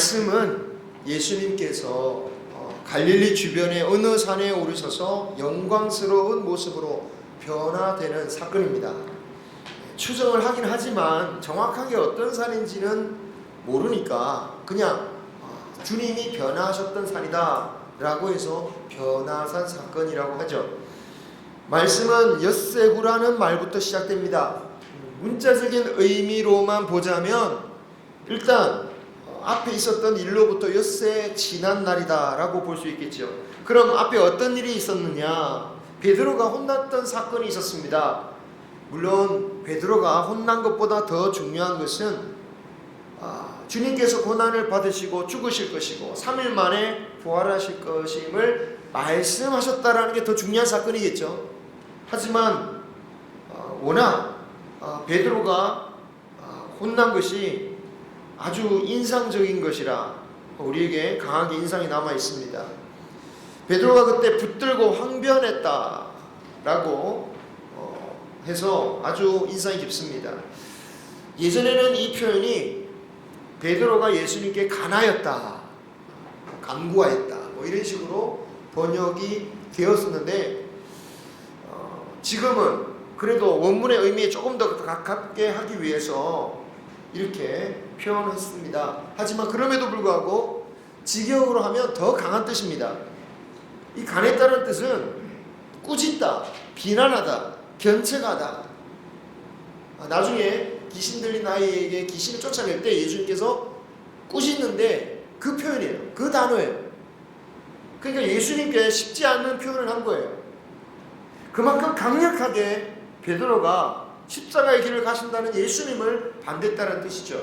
말씀은 예수님께서 갈릴리 주변의 어느 산에 오르셔서 영광스러운 모습으로 변화되는 사건입니다. 추정을 하긴 하지만 정확하게 어떤 산인지는 모르니까 그냥 주님이 변화하셨던 산이다 라고 해서 변화산 사건이라고 하죠. 말씀은 엿새구라는 말부터 시작됩니다. 문자적인 의미로만 보자면 일단 앞에 있었던 일로부터 엿새 지난 날이다 라고 볼 수 있겠죠. 그럼 앞에 어떤 일이 있었느냐? 베드로가 혼났던 사건이 있었습니다. 물론 베드로가 혼난 것보다 더 중요한 것은 주님께서 고난을 받으시고 죽으실 것이고 3일 만에 부활하실 것임을 말씀하셨다라는 게 더 중요한 사건이겠죠. 하지만 워낙 베드로가 혼난 것이 아주 인상적인 것이라 우리에게 강하게 인상이 남아 있습니다. 베드로가 그때 붙들고 항변했다라고 해서 아주 인상이 깊습니다. 예전에는 이 표현이 베드로가 예수님께 간하였다, 간구하였다 뭐 이런 식으로 번역이 되었었는데 지금은 그래도 원문의 의미에 조금 더 가깝게 하기 위해서 이렇게 표현했습니다. 하지만 그럼에도 불구하고 직역으로 하면 더 강한 뜻입니다. 이 간했다는 뜻은 꾸짖다, 비난하다, 견책하다. 나중에 귀신 들린 아이에게 귀신을 쫓아낼 때 예수님께서 꾸짖는데 그 표현이에요. 그 단어예요. 그러니까 예수님께 쉽지 않은 표현을 한 거예요. 그만큼 강력하게 베드로가 십자가의 길을 가신다는 예수님을 반대했다는 뜻이죠.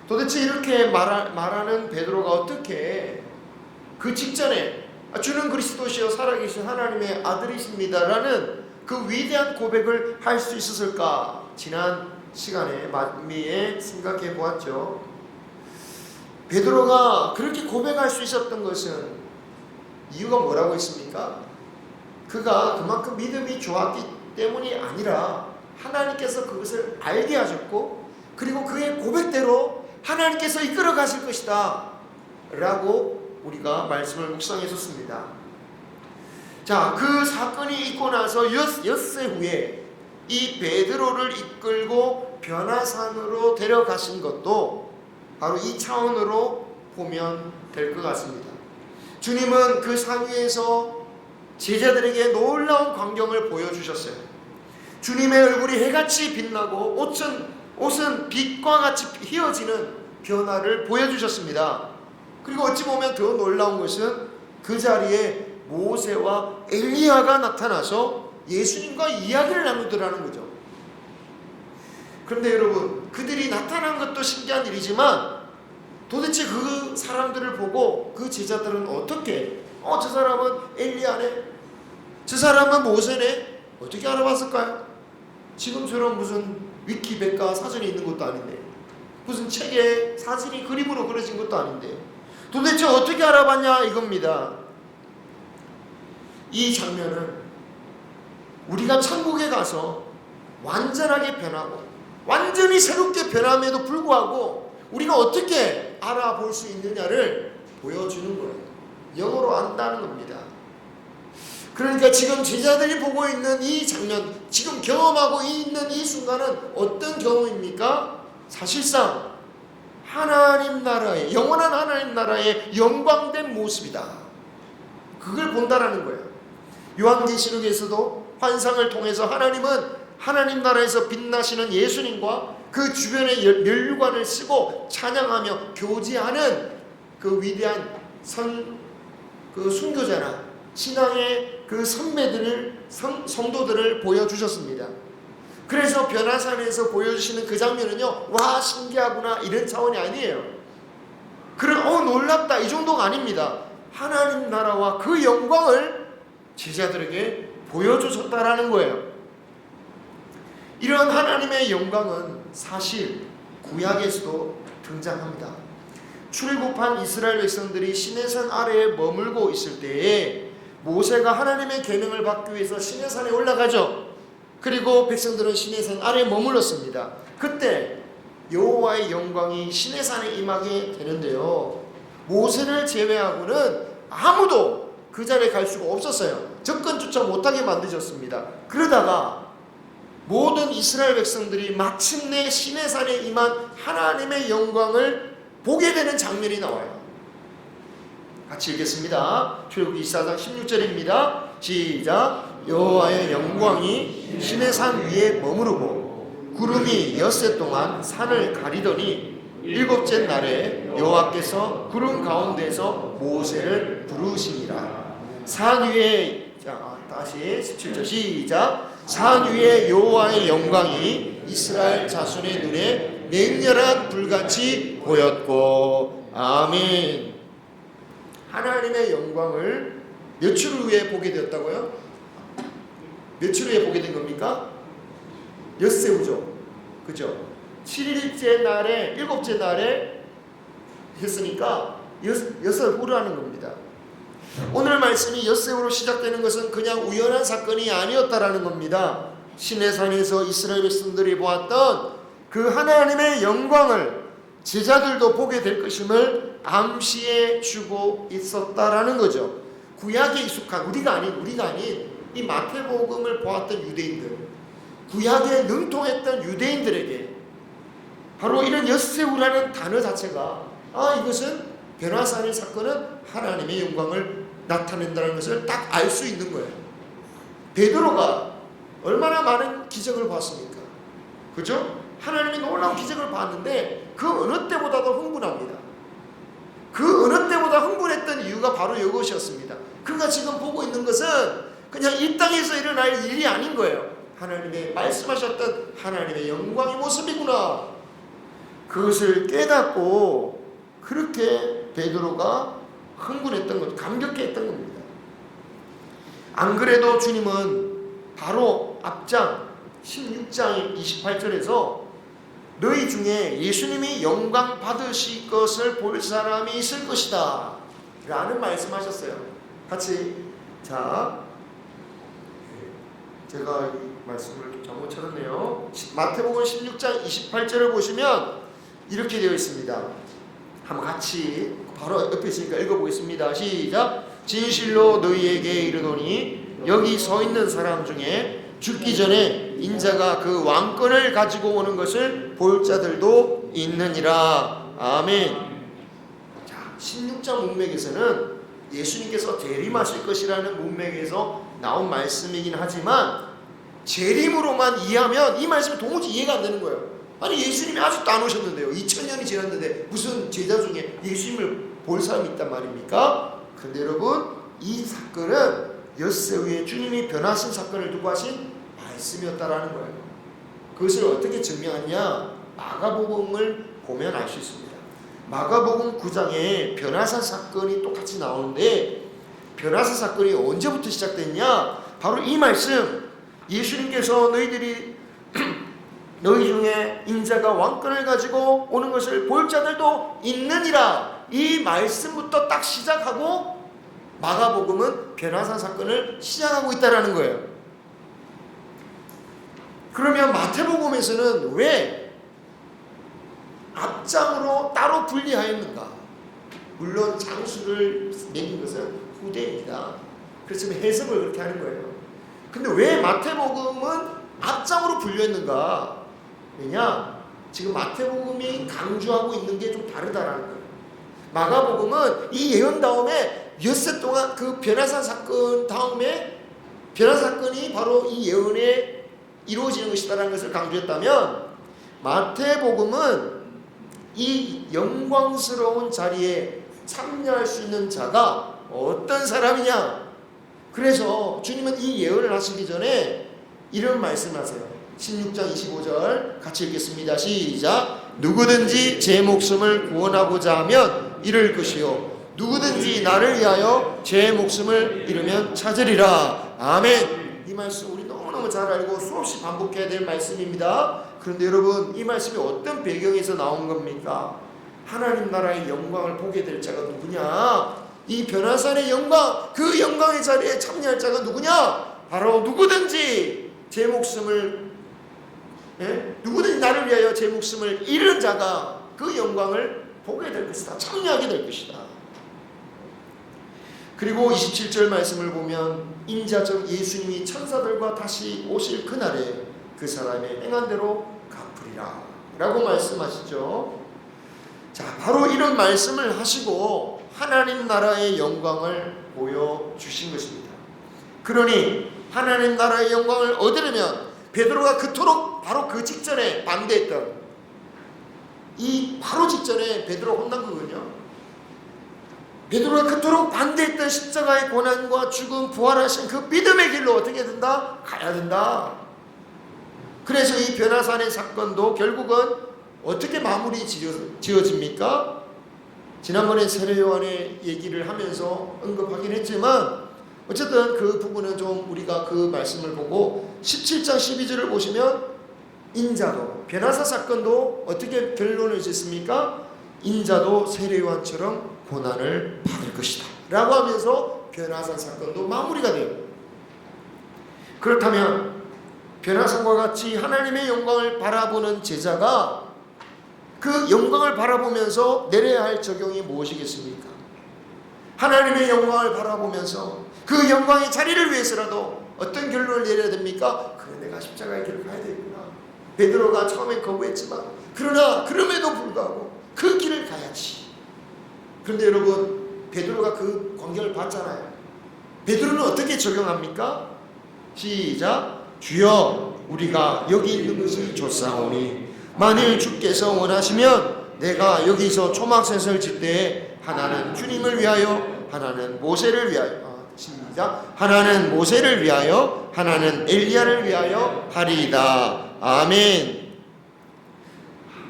도대체 이렇게 말하는 베드로가 어떻게 그 직전에 주는 그리스도시요 살아계신 하나님의 아들이십니다라는 그 위대한 고백을 할 수 있었을까? 지난 시간에 만미에 생각해 보았죠. 베드로가 그렇게 고백할 수 있었던 것은 이유가 뭐라고 했습니까? 그가 그만큼 믿음이 좋았기 때문이 아니라 하나님께서 그것을 알게 하셨고 그리고 그의 고백대로 하나님께서 이끌어 가실 것이다 라고 우리가 말씀을 묵상했었습니다. 자, 그 사건이 있고 나서 엿새 후에 이 베드로를 이끌고 변화산으로 데려가신 것도 바로 이 차원으로 보면 될 것 같습니다. 주님은 그 산 위에서 제자들에게 놀라운 광경을 보여주셨어요. 주님의 얼굴이 해같이 빛나고 옷은 빛과 같이 휘어지는 변화를 보여주셨습니다. 그리고 어찌 보면 더 놀라운 것은 그 자리에 모세와 엘리야가 나타나서 예수님과 이야기를 나누더라는 거죠. 그런데 여러분, 그들이 나타난 것도 신기한 일이지만 도대체 그 사람들을 보고 그 제자들은 어떻게 저 사람은 엘리야네, 저 사람은 모세네, 어떻게 알아봤을까요? 지금처럼 무슨 위키백과 사전이 있는 것도 아닌데, 무슨 책에 사진이 그림으로 그려진 것도 아닌데 도대체 어떻게 알아봤냐 이겁니다. 이 장면은 우리가 천국에 가서 완전하게 변하고 완전히 새롭게 변함에도 불구하고 우리가 어떻게 알아볼 수 있느냐를 보여주는 거예요. 영어로 안다는 겁니다. 그러니까 지금 제자들이 보고 있는 이 장면, 지금 경험하고 있는 이 순간은 어떤 경험입니까? 사실상 하나님 나라의, 영원한 하나님 나라의 영광된 모습이다. 그걸 본다라는 거예요. 요한계시록에서도 환상을 통해서 하나님은 하나님 나라에서 빛나시는 예수님과 그 주변의 멸관을 쓰고 찬양하며 교제하는 그 위대한 순교자나 신앙의 그 선배들을, 성도들을 보여주셨습니다. 그래서 변화산에서 보여주시는 그 장면은요, 와 신기하구나 이런 차원이 아니에요. 그런 놀랍다 이 정도가 아닙니다. 하나님 나라와 그 영광을 제자들에게 보여주셨다라는 거예요. 이런 하나님의 영광은 사실 구약에서도 등장합니다. 출애굽한 이스라엘 백성들이 시내산 아래에 머물고 있을 때에 모세가 하나님의 계명을 받기 위해서 시내산에 올라가죠. 그리고 백성들은 시내산 아래에 머물렀습니다. 그때 여호와의 영광이 시내산에 임하게 되는데요. 모세를 제외하고는 아무도 그 자리에 갈 수가 없었어요. 접근조차 못하게 만드셨습니다. 그러다가 모든 이스라엘 백성들이 마침내 시내산에 임한 하나님의 영광을 보게 되는 장면이 나와요. 같이 읽겠습니다. 출애굽기 24장 16절입니다. 시작. 여호와의 영광이 시내산 위에 머무르고 구름이 엿새 동안 산을 가리더니 일곱째 날에 여호와께서 구름 가운데서 모세를 부르시니라. 산 위에, 자 다시 17절 시작. 산 위에 여호와의 영광이 이스라엘 자손의 눈에 맹렬한 불같이 보였고. 아멘. 하나님의 영광을 며칠 후에 보게 되었다고요? 며칠 후에 보게 된 겁니까? 엿새 후죠. 그죠? 7일째 날에 7째 날에 했으니까 엿새 후라는 겁니다. 오늘 말씀이 엿새 후로 시작되는 것은 그냥 우연한 사건이 아니었다라는 겁니다. 시내산에서 이스라엘 백성들이 보았던 그 하나님의 영광을 제자들도 보게 될 것임을 암시해 주고 있었다라는 거죠. 구약에 익숙한 우리가 아닌 이 마태복음을 보았던 유대인들, 구약에 능통했던 유대인들에게 바로 이런 엿새후라는 단어 자체가 이것은 변화산의 사건은 하나님의 영광을 나타낸다는 것을 딱 알 수 있는 거예요. 베드로가 얼마나 많은 기적을 봤습니까? 그죠? 하나님의 놀라운 기적을 봤는데 그 어느 때보다도 흥분합니다. 그 어느 때보다 흥분했던 이유가 바로 이것이었습니다. 그가 지금 보고 있는 것은 그냥 이 땅에서 일어날 일이 아닌 거예요. 하나님의 말씀하셨던 하나님의 영광의 모습이구나. 그것을 깨닫고 그렇게 베드로가 흥분했던 것, 감격했던 겁니다. 안 그래도 주님은 바로 앞장 16장 28절에서 너희 중에 예수님이 영광 받으실 것을 볼 사람이 있을 것이다 라는 말씀하셨어요. 같이 제가 이 말씀을 잘못 찾았네요. 마태복음 16장 28절을 보시면 이렇게 되어 있습니다. 한번 같이 바로 옆에 있으니까 읽어보겠습니다. 시작. 진실로 너희에게 이르노니 여기 서 있는 사람 중에 죽기 전에 인자가 그 왕권을 가지고 오는 것을 볼 자들도 있느니라. 아멘. 자, 16장 문맥에서는 예수님께서 재림하실 것이라는 문맥에서 나온 말씀이긴 하지만 재림으로만 이해하면 이 말씀이 도무지 이해가 안 되는 거예요. 아니 예수님이 아직도 안 오셨는데요. 2000년이 지났는데 무슨 제자 중에 예수님을 볼 사람이 있단 말입니까? 그런데 여러분 이 사건은 엿새 후에 주님이 변하신 사건을 두고 하신 말씀이었다라는 거예요. 그것을 어떻게 증명하냐? 마가복음을 보면 알 수 있습니다. 마가복음 9장에 변화산 사건이 똑같이 나오는데 변화산 사건이 언제부터 시작됐냐? 바로 이 말씀. 예수님께서 너희들이 너희 중에 인자가 왕권을 가지고 오는 것을 볼 자들도 있느니라. 이 말씀부터 딱 시작하고 마가복음은 변화산 사건을 시작하고 있다라는 거예요. 그러면 마태복음에서는 왜 앞장으로 따로 분리하였는가? 물론 장수를 매긴 것은 후대입니다. 그렇지만 해석을 그렇게 하는 거예요. 근데 왜 마태복음은 앞장으로 분류했는가? 왜냐? 지금 마태복음이 강조하고 있는 게 좀 다르다라는 거예요. 마가복음은 이 예언 다음에 엿새 동안 그 변화산 사건 다음에 변화산 사건이 바로 이 예언에 이루어지는 것이다라는 것을 강조했다면 마태복음은 이 영광스러운 자리에 참여할 수 있는 자가 어떤 사람이냐? 그래서 주님은 이 예언을 하시기 전에 이런 말씀하세요. 16장 25절 같이 읽겠습니다. 시작. 누구든지 제 목숨을 구원하고자 하면 잃을 것이요 누구든지 나를 위하여 제 목숨을 잃으면 찾으리라. 아멘. 이 말씀 우리 너무너무 잘 알고 수없이 반복해야 될 말씀입니다. 그런데 여러분 이 말씀이 어떤 배경에서 나온 겁니까? 하나님 나라의 영광을 보게 될 자가 누구냐? 이 변화산의 영광, 그 영광의 자리에 참여할 자가 누구냐? 바로 누구든지 제 목숨을 예? 누구든지 나를 위하여 제 목숨을 잃은 자가 그 영광을 보게 될 것이다. 참여하게 될 것이다. 그리고 27절 말씀을 보면 인자적 예수님이 천사들과 다시 오실 그날에 그 사람의 행한 대로 갚으리라 라고 말씀하시죠. 자, 바로 이런 말씀을 하시고 하나님 나라의 영광을 보여주신 것입니다. 그러니 하나님 나라의 영광을 얻으려면 베드로가 그토록 바로 그 직전에 반대했던 이 바로 직전에 베드로 혼난 거군요. 베드로가 그토록 반대했던 십자가의 고난과 죽음, 부활하신 그 믿음의 길로 어떻게 된다? 가야 된다. 그래서 이 변화산의 사건도 결국은 어떻게 마무리 지어집니까? 지난번에 세례요한의 얘기를 하면서 언급하긴 했지만 어쨌든 그 부분은 좀 우리가 그 말씀을 보고 17장 12절을 보시면 인자도 변화사 사건도 어떻게 결론을 짓습니까? 인자도 세례요한처럼 고난을 받을 것이다 라고 하면서 변화산 사건도 마무리가 돼요. 그렇다면 변화산과 같이 하나님의 영광을 바라보는 제자가 그 영광을 바라보면서 내려야 할 적용이 무엇이겠습니까? 하나님의 영광을 바라보면서 그 영광의 자리를 위해서라도 어떤 결론을 내려야 됩니까? 그래, 내가 십자가의 길을 가야 되구나. 베드로가 처음엔 거부했지만 그러나 그럼에도 불구하고 그 길을 가야지. 그런데 여러분, 베드로가 그 광경을 봤잖아요. 베드로는 어떻게 적용합니까? 시작. 주여, 우리가 여기 있는 것이 좋사오니 만일 주께서 원하시면 내가 여기서 초막셋을 질 때에 하나는 주님을 위하여, 하나는 모세를 위하여, 시작. 하나는 모세를 위하여, 하나는 엘리야를 위하여 하리이다. 아멘.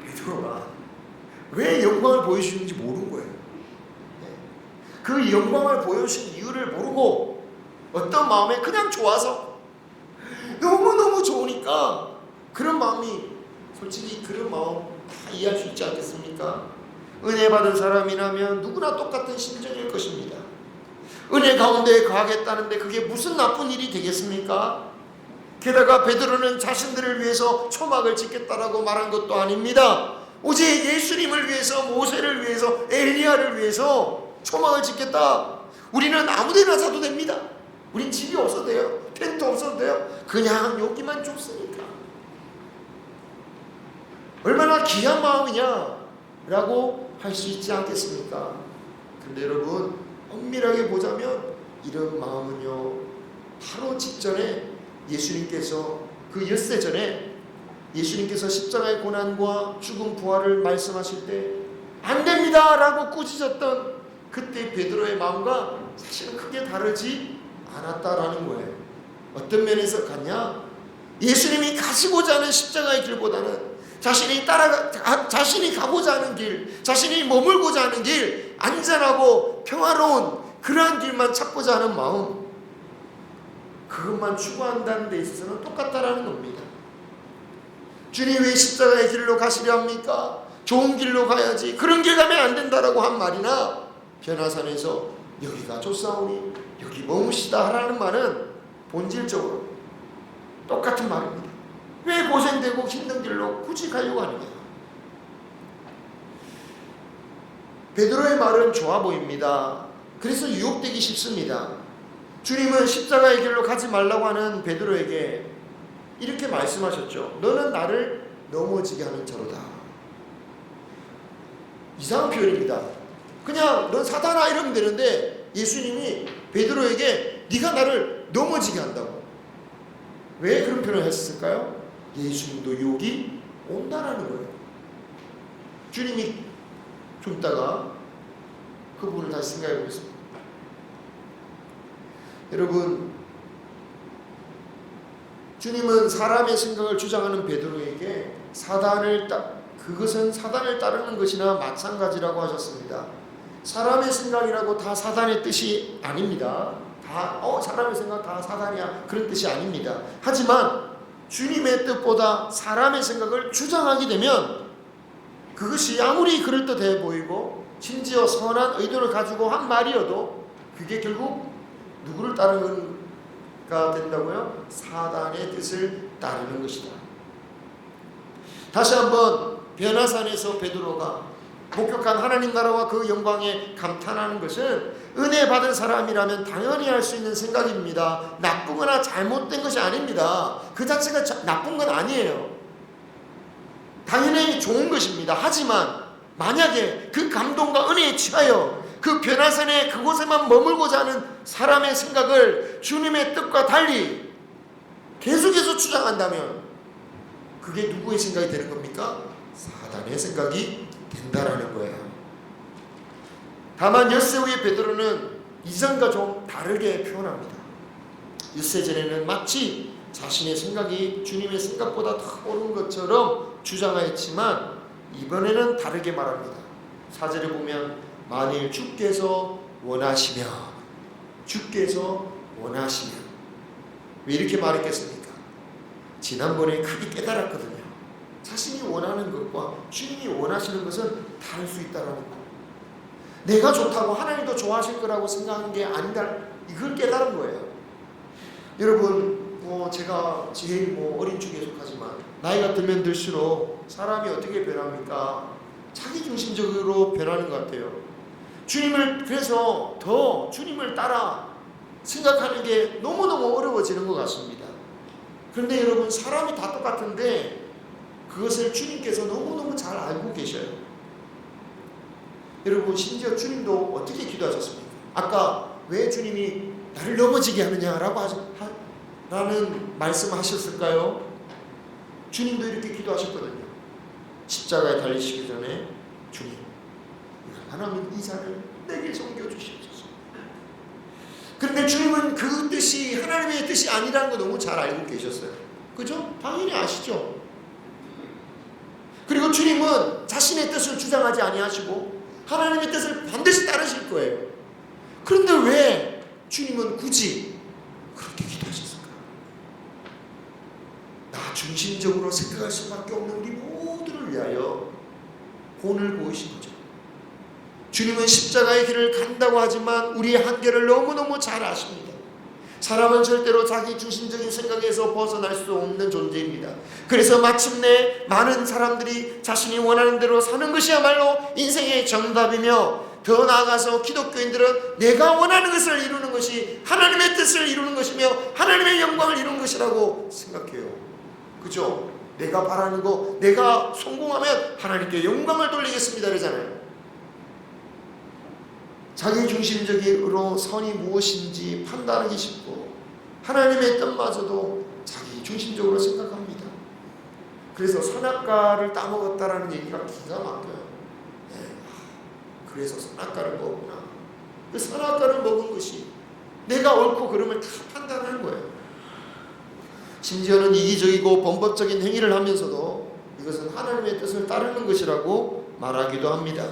베드로가 왜 영광을 보여주는지 모르는 거예요. 그 영광을 보여주신 이유를 모르고 어떤 마음에 그냥 좋아서 너무너무 좋으니까 그런 마음이, 솔직히 그런 마음 다 이해할 수 있지 않겠습니까? 은혜 받은 사람이라면 누구나 똑같은 심정일 것입니다. 은혜 가운데 거하겠다는데 그게 무슨 나쁜 일이 되겠습니까? 게다가 베드로는 자신들을 위해서 초막을 짓겠다라고 말한 것도 아닙니다. 오직 예수님을 위해서, 모세를 위해서, 엘리야를 위해서 초막을 짓겠다. 우리는 아무데나 사도 됩니다. 우린 집이 없어도 돼요. 텐트 없어도 돼요. 그냥 여기만 좁으니까. 얼마나 귀한 마음이냐 라고 할 수 있지 않겠습니까? 근데 여러분, 엄밀하게 보자면 이런 마음은요, 바로 직전에 예수님께서 그 엿새 전에 예수님께서 십자가의 고난과 죽음 부활을 말씀하실 때 안 됩니다 라고 꾸짖었던 그때 베드로의 마음과 사실은 크게 다르지 않았다라는 거예요. 어떤 면에서 같냐? 예수님이 가시고자 하는 십자가의 길보다는 자신이 가고자 하는 길, 자신이 머물고자 하는 길, 안전하고 평화로운 그러한 길만 찾고자 하는 마음, 그것만 추구한다는 데 있어서는 똑같다라는 겁니다. 주님 왜 십자가의 길로 가시려 합니까? 좋은 길로 가야지. 그런 길 가면 안 된다라고 한 말이나 변화산에서 여기가 좋사오니 여기 머무시다 하라는 말은 본질적으로 똑같은 말입니다. 왜 고생되고 힘든 길로 굳이 가려고 하느냐? 베드로의 말은 좋아 보입니다. 그래서 유혹되기 쉽습니다. 주님은 십자가의 길로 가지 말라고 하는 베드로에게 이렇게 말씀하셨죠. 너는 나를 넘어지게 하는 자로다. 이상한 표현입니다. 그냥 넌 사단아 이러면 되는데 예수님이 베드로에게 네가 나를 넘어지게 한다고. 왜 그런 표현을 했을까요? 예수님도 유혹이 온다라는 거예요. 주님이 좀 이따가 그 부분을 다시 생각해 보겠습니다. 여러분, 주님은 사람의 생각을 주장하는 베드로에게 그것은 사단을 따르는 것이나 마찬가지라고 하셨습니다. 사람의 생각이라고 다 사단의 뜻이 아닙니다. 다 사람의 생각 다 사단이야 그런 뜻이 아닙니다. 하지만 주님의 뜻보다 사람의 생각을 주장하게 되면 그것이 아무리 그럴듯해 보이고 심지어 선한 의도를 가지고 한 말이어도 그게 결국 누구를 따르는가 된다고요? 사단의 뜻을 따르는 것이다. 다시 한번 변화산에서 베드로가 목격한 하나님 나라와 그 영광에 감탄하는 것은 은혜 받은 사람이라면 당연히 할 수 있는 생각입니다. 나쁘거나 잘못된 것이 아닙니다. 그 자체가 나쁜 건 아니에요. 당연히 좋은 것입니다. 하지만 만약에 그 감동과 은혜에 취하여 그 변화산에 그곳에만 머물고자 하는 사람의 생각을 주님의 뜻과 달리 계속해서 주장한다면 그게 누구의 생각이 되는 겁니까? 사단의 생각이 된다라는 거예요. 다만 엿새 후에 베드로는 이전과 좀 다르게 표현합니다. 엿새 전에는 마치 자신의 생각이 주님의 생각보다 더 옳은 것처럼 주장하였지만 이번에는 다르게 말합니다. 4절에 보면 만일 주께서 원하시면 왜 이렇게 말했겠습니까? 지난번에 크게 깨달았거든요. 자신이 원하는 것과 주님이 원하시는 것은 다를 수 있다는 것. 내가 좋다고 하나님도 좋아하실 거라고 생각하는 게 아니다. 이걸 깨달은 거예요. 여러분 제가 제일 어린 축에 속하지만 나이가 들면 들수록 사람이 어떻게 변합니까? 자기중심적으로 변하는 것 같아요. 그래서 더 주님을 따라 생각하는 게 너무너무 어려워지는 것 같습니다. 그런데 여러분 사람이 다 똑같은데 그것을 주님께서 너무너무 잘 알고 계셔요. 여러분 심지어 주님도 어떻게 기도하셨습니까? 아까 왜 주님이 나를 넘어지게 하느냐라고 라는 말씀하셨을까요? 주님도 이렇게 기도하셨거든요. 십자가에 달리시기 전에 주님 하나님 이 잔을 내게 섬겨주시옵소서. 그런데 주님은 그 뜻이 하나님의 뜻이 아니라는 거 너무 잘 알고 계셨어요. 그죠? 당연히 아시죠? 그리고 주님은 자신의 뜻을 주장하지 아니하시고 하나님의 뜻을 반드시 따르실 거예요. 그런데 왜 주님은 굳이 그렇게 기도하셨을까? 나 중심적으로 생각할 수밖에 없는 우리 모두를 위하여 본을 보이신 거죠. 주님은 십자가의 길을 간다고 하지만 우리의 한계를 너무너무 잘 아십니다. 사람은 절대로 자기 중심적인 생각에서 벗어날 수 없는 존재입니다. 그래서 마침내 많은 사람들이 자신이 원하는 대로 사는 것이야말로 인생의 정답이며 더 나아가서 기독교인들은 내가 원하는 것을 이루는 것이 하나님의 뜻을 이루는 것이며 하나님의 영광을 이루는 것이라고 생각해요. 그죠? 내가 바라는 거 내가 성공하면 하나님께 영광을 돌리겠습니다 그러잖아요. 자기중심적으로 선이 무엇인지 판단하기 쉽고 하나님의 뜻마저도 자기중심적으로 생각합니다. 그래서 선악과를 따먹었다라는 얘기가 기가 막혀요. 그래서 선악과를 먹었구나. 그 선악과를 먹은 것이 내가 옳고 그름을 다 판단하는 거예요. 심지어는 이기적이고 범법적인 행위를 하면서도 이것은 하나님의 뜻을 따르는 것이라고 말하기도 합니다.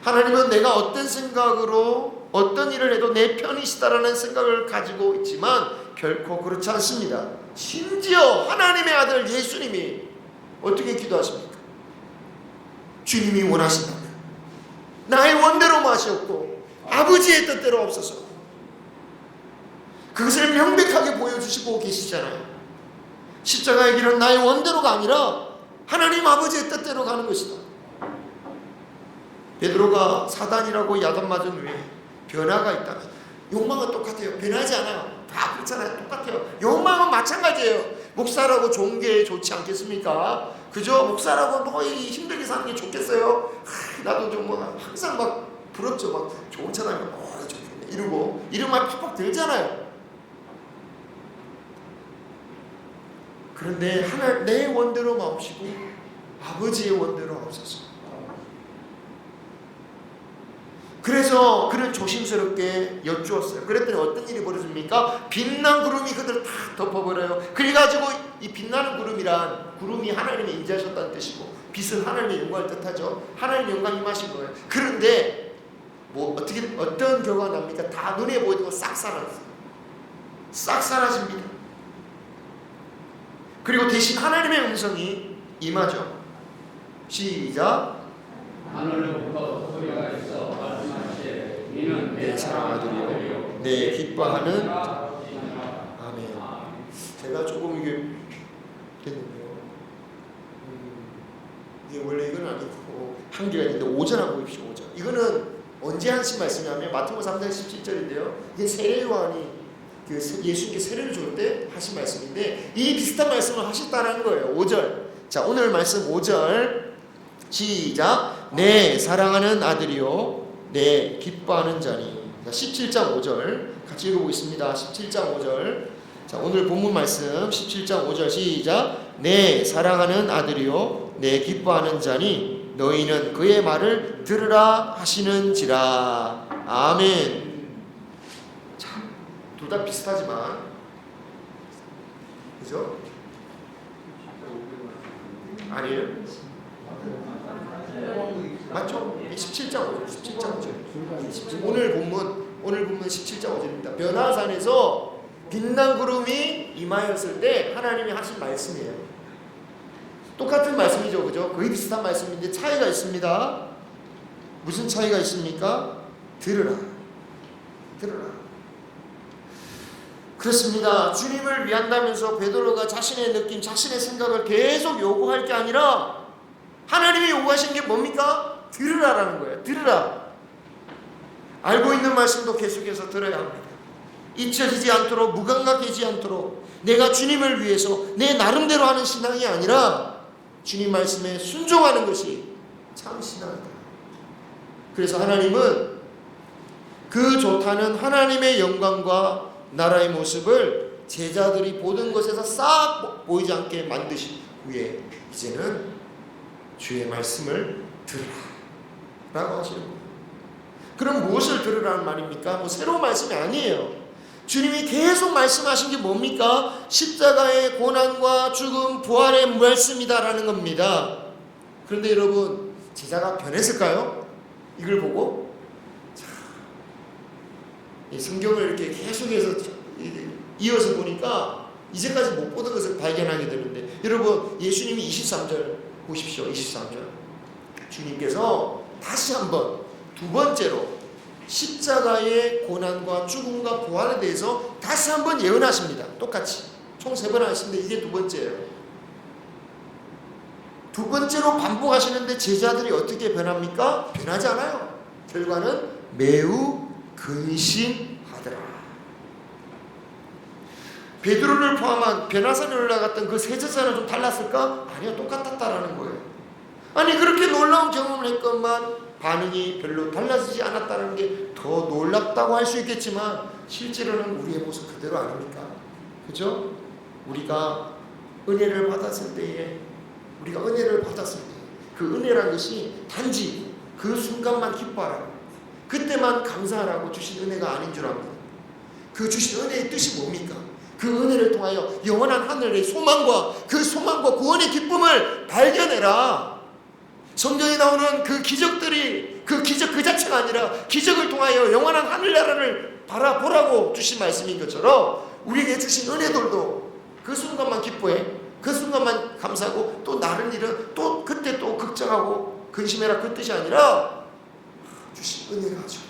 하나님은 내가 어떤 생각으로 어떤 일을 해도 내 편이시다라는 생각을 가지고 있지만 결코 그렇지 않습니다. 심지어 하나님의 아들 예수님이 어떻게 기도하십니까? 주님이 원하신다면 나의 원대로 마시옵고 아버지의 뜻대로 없어서 그것을 명백하게 보여주시고 계시잖아요. 십자가의 길은 나의 원대로가 아니라 하나님 아버지의 뜻대로 가는 것이다. 베드로가 사단이라고 야단맞은 후에 변화가 있다면 욕망은 똑같아요. 변하지 않아요. 다 그렇잖아요. 똑같아요. 욕망은 마찬가지예요. 목사라고 좋은 게 좋지 않겠습니까? 그죠? 목사라고 힘들게 사는 게 좋겠어요? 나도 좀 항상 막 부럽죠. 막 좋은 차 다니면 좋겠네 이러고 이러면 팍팍 들잖아요. 그런데 내 원대로 마옵시고 아버지의 원대로 없어서. 그래서 그는 조심스럽게 여쭈었어요. 그랬더니 어떤 일이 벌어집니까? 빛난 구름이 그들을 다 덮어버려요. 그래가지고 이 빛나는 구름이란 구름이 하나님의 임재하셨다는 뜻이고 빛은 하나님의 영광을 뜻하죠. 하나님의 영광이 임하신 거예요. 그런데 어떤 결과가 납니까? 다 눈에 보이는 거 싹 사라졌어요. 싹 사라집니다. 그리고 대신 하나님의 음성이 임하죠. 시작. 하늘로부터 소리가 있어 말씀하시되 이는 내 사랑아들이요 내 기뻐하는 아멘. 제가 조금 이게 됐는데요. 한계가 있는데 5절 한번 보십시오. 5절. 이거는 언제 하신 말씀이냐면 마태복음 3장 17절인데요. 이게 세례 요한이 그 예수님께 세례를 줄 때 하신 말씀인데 이 비슷한 말씀을 하셨다는 거예요. 5절. 자, 오늘 말씀 5절 시작. 내 사랑하는 아들이요 내 기뻐하는 자니. 17장 5절 같이 읽어보겠습니다. 17장 5절. 자, 오늘 본문 말씀 17장 5절 시작. 내 사랑하는 아들이요 내 기뻐하는 자니 너희는 그의 말을 들으라 하시는지라. 아멘. 둘 다 비슷하지만 그죠? 아니에요? 맞죠? 17장 5절 17장 5절 오늘 본문 17장 5절입니다. 변화산에서 빛난 구름이 임하였을 때 하나님이 하신 말씀이에요. 똑같은 말씀이죠, 그죠? 거의 비슷한 말씀인데 차이가 있습니다. 무슨 차이가 있습니까? 들으라. 그렇습니다. 주님을 위한다면서 베드로가 자신의 느낌, 자신의 생각을 계속 요구할 게 아니라 하나님이 요구하신 게 뭡니까? 들으라라는 거예요. 들으라. 알고 있는 말씀도 계속해서 들어야 합니다. 잊혀지지 않도록, 무감각해지지 않도록 내가 주님을 위해서 내 나름대로 하는 신앙이 아니라 주님 말씀에 순종하는 것이 참 신앙이다. 그래서 하나님은 그 좋다는 하나님의 영광과 나라의 모습을 제자들이 보던 것에서 싹 보이지 않게 만드신 후에 이제는 주의 말씀을 들으라 라고 하시는 거예요. 그럼 무엇을 들으라는 말입니까? 뭐 새로운 말씀이 아니에요. 주님이 계속 말씀하신 게 뭡니까? 십자가의 고난과 죽음, 부활의 말씀이다라는 겁니다. 그런데 여러분, 제자가 변했을까요? 이걸 보고? 이 성경을 이렇게 계속해서 이어서 보니까 이제까지 못 보던 것을 발견하게 되는데, 여러분 예수님이 23절 보십시오. 23절 주님께서 다시 한번 두 번째로 십자가의 고난과 죽음과 부활에 대해서 다시 한번 예언하십니다. 똑같이 총 3번 하시는데 이게 두 번째예요. 두 번째로 반복하시는데 제자들이 어떻게 변합니까? 변하지 않아요. 결과는 매우 근심하더라. 베드로를 포함한 변화산에 올라갔던 그 세 제자는 좀 달랐을까? 아니요, 똑같았다라는 거예요. 아니 그렇게 놀라운 경험을 했건만 반응이 별로 달라지지 않았다는 게 더 놀랍다고 할 수 있겠지만 실제로는 우리의 모습 그대로 아닙니까? 그죠? 우리가 은혜를 받았을 때에 그 은혜란 것이 단지 그 순간만 기뻐하라고, 그때만 감사하라고 주신 은혜가 아닌 줄 압니다. 그 주신 은혜의 뜻이 뭡니까? 그 은혜를 통하여 영원한 하늘의 소망과 그 소망과 구원의 기쁨을 발견해라. 성경에 나오는 그 기적들이 그 기적 그 자체가 아니라 기적을 통하여 영원한 하늘나라를 바라보라고 주신 말씀인 것처럼 우리에게 주신 은혜들도 그 순간만 기뻐해, 그 순간만 감사하고 또 다른 일은 또 그때 또 걱정하고 근심해라, 그 뜻이 아니라 주신 은혜 가지고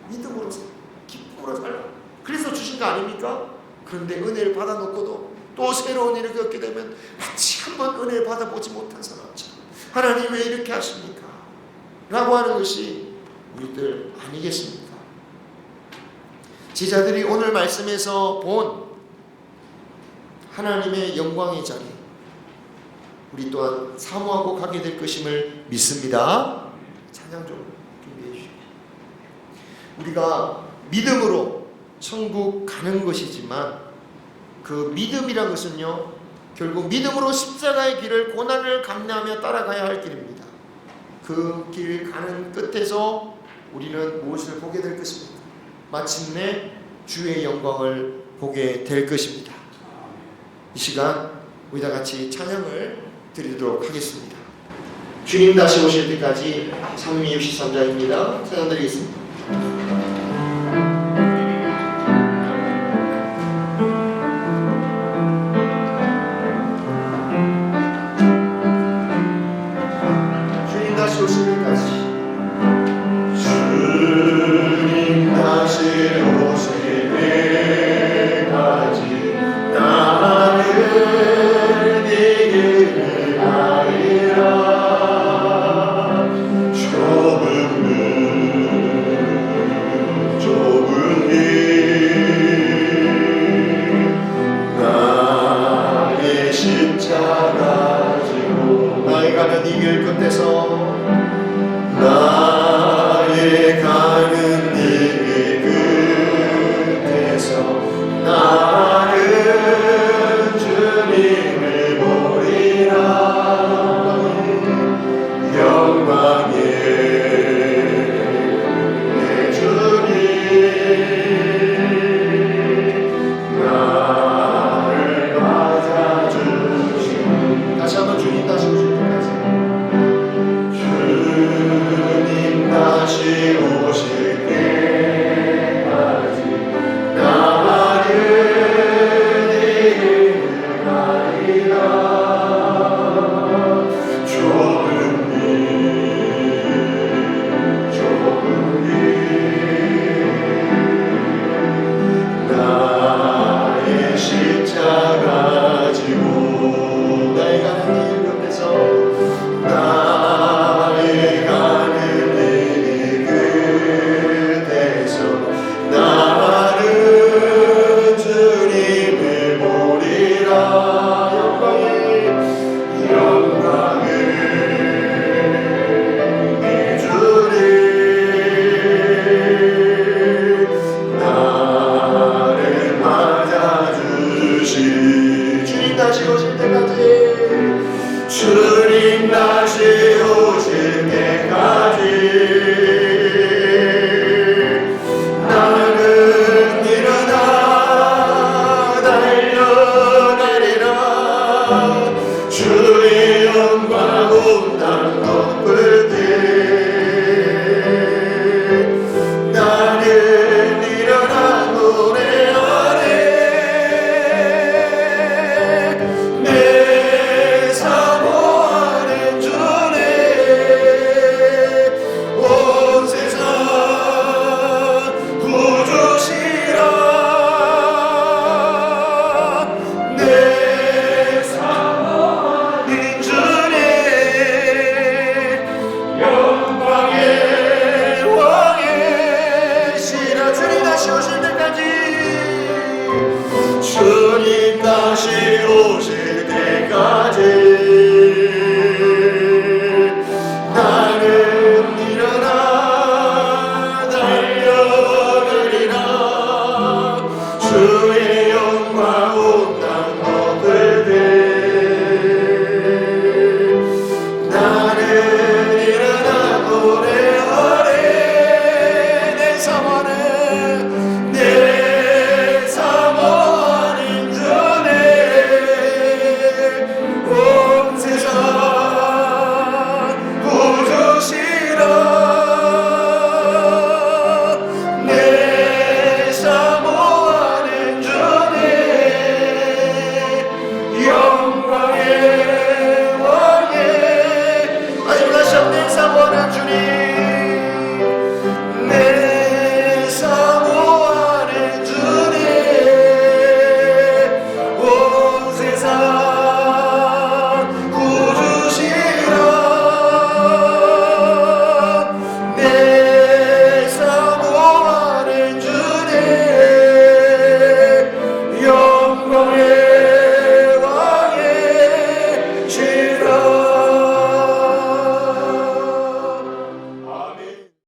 믿음으로 살아, 기쁨으로 살아. 그래서 주신 거 아닙니까? 그런데 은혜를 받아놓고도 또 새로운 일을 겪게 되면 마치 한번 은혜를 받아보지 못한 사람처럼 하나님 왜 이렇게 하십니까? 라고 하는 것이 우리들 아니겠습니까? 제자들이 오늘 말씀에서 본 하나님의 영광의 자리, 우리 또한 사모하고 가게 될 것임을 믿습니다. 찬양 좀 준비해 주십시오. 우리가 믿음으로 천국 가는 것이지만 그 믿음이란 것은요, 결국 믿음으로 십자가의 길을, 고난을 감내하며 따라가야 할 길입니다. 그 길 가는 끝에서 우리는 무엇을 보게 될 것입니까? 마침내 주의 영광을 보게 될 것입니다. 이 시간 우리 다 같이 찬양을 드리도록 하겠습니다. 주님 다시 오실 때까지 363장입니다. 찬양 드리겠습니다.